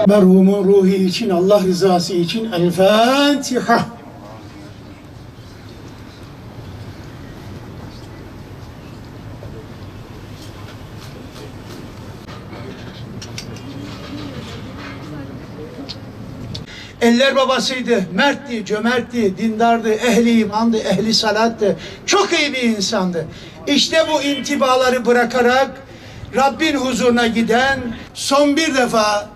Merhumun ruhi için, Allah rızası için El Fatiha. Eller babasıydı, mertti, cömertti, dindardı, ehli imandı, ehli salattı. Çok iyi bir insandı. İşte bu intibaları bırakarak Rabbin huzuruna giden, son bir defa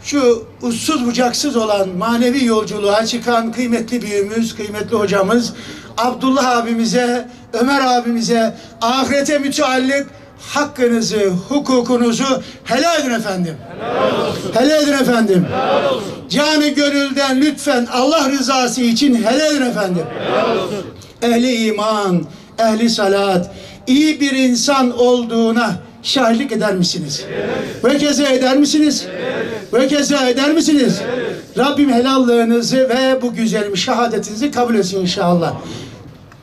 şu uçsuz bucaksız olan manevi yolculuğa çıkan kıymetli büyüğümüz, kıymetli hocamız Abdullah abimize, Ömer abimize ahirete müteallik hakkınızı, hukukunuzu helal edin efendim. Helal olsun. Helal edin efendim. Helal olsun. Canı gönülden lütfen Allah rızası için helal edin efendim. Helal olsun. Ehli iman, ehli salat, iyi bir insan olduğuna şahitlik eder misiniz? Evet. Ve keza eder misiniz? Evet. Ve keza eder misiniz? Evet. Rabbim helallığınızı ve bu güzel şehadetinizi kabul etsin inşallah.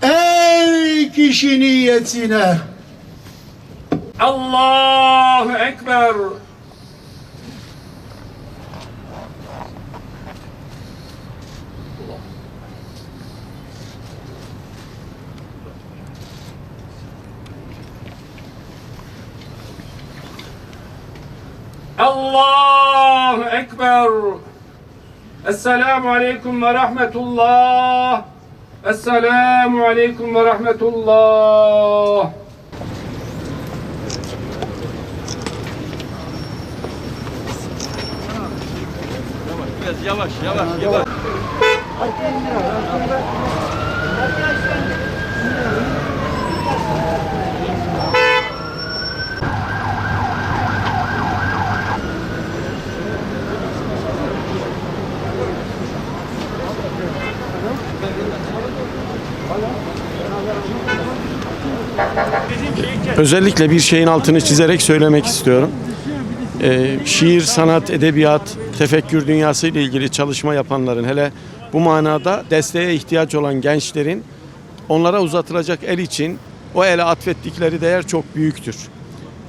Ey kişi niyetine. Allahu Ekber. Allahu Ekber. Esselamu Aleyküm ve Rahmetullah. Esselamu Aleyküm ve Rahmetullah. Yavaş, yavaş, yavaş. Özellikle bir şeyin altını çizerek söylemek istiyorum. Şiir, sanat, edebiyat, tefekkür dünyası ile ilgili çalışma yapanların, hele bu manada desteğe ihtiyaç olan gençlerin onlara uzatılacak el için o ele atfettikleri değer çok büyüktür.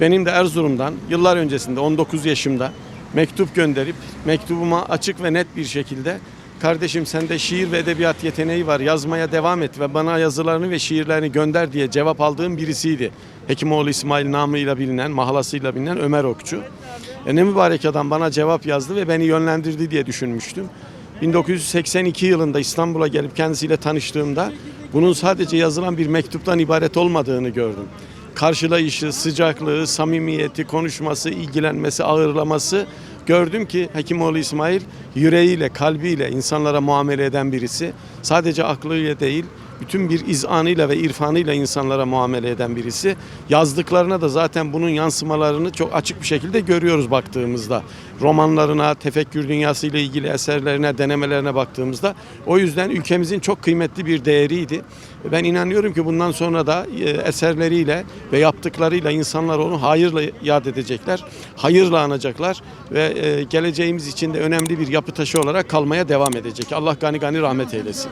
Benim de Erzurum'dan yıllar öncesinde 19 yaşımda mektup gönderip mektubuma açık ve net bir şekilde "Kardeşim, sende şiir ve edebiyat yeteneği var, yazmaya devam et ve bana yazılarını ve şiirlerini gönder" diye cevap aldığım birisiydi. Hekimoğlu İsmail namıyla bilinen, mahalasıyla bilinen Ömer Okçu. Ne mübarek adam bana cevap yazdı ve beni yönlendirdi diye düşünmüştüm. 1982 yılında İstanbul'a gelip kendisiyle tanıştığımda bunun sadece yazılan bir mektuptan ibaret olmadığını gördüm. Karşılayışı, sıcaklığı, samimiyeti, konuşması, ilgilenmesi, ağırlaması, gördüm ki Hekimoğlu İsmail yüreğiyle, kalbiyle insanlara muamele eden birisi. Sadece aklıyla değil, bütün bir izanıyla ve irfanıyla insanlara muamele eden birisi. Yazdıklarına da zaten bunun yansımalarını çok açık bir şekilde görüyoruz baktığımızda. Romanlarına, tefekkür dünyası ile ilgili eserlerine, denemelerine baktığımızda. O yüzden ülkemizin çok kıymetli bir değeriydi. Ben inanıyorum ki bundan sonra da eserleriyle ve yaptıklarıyla insanlar onu hayırla yad edecekler, hayırla anacaklar ve geleceğimiz için de önemli bir yapı taşı olarak kalmaya devam edecek. Allah gani gani rahmet eylesin.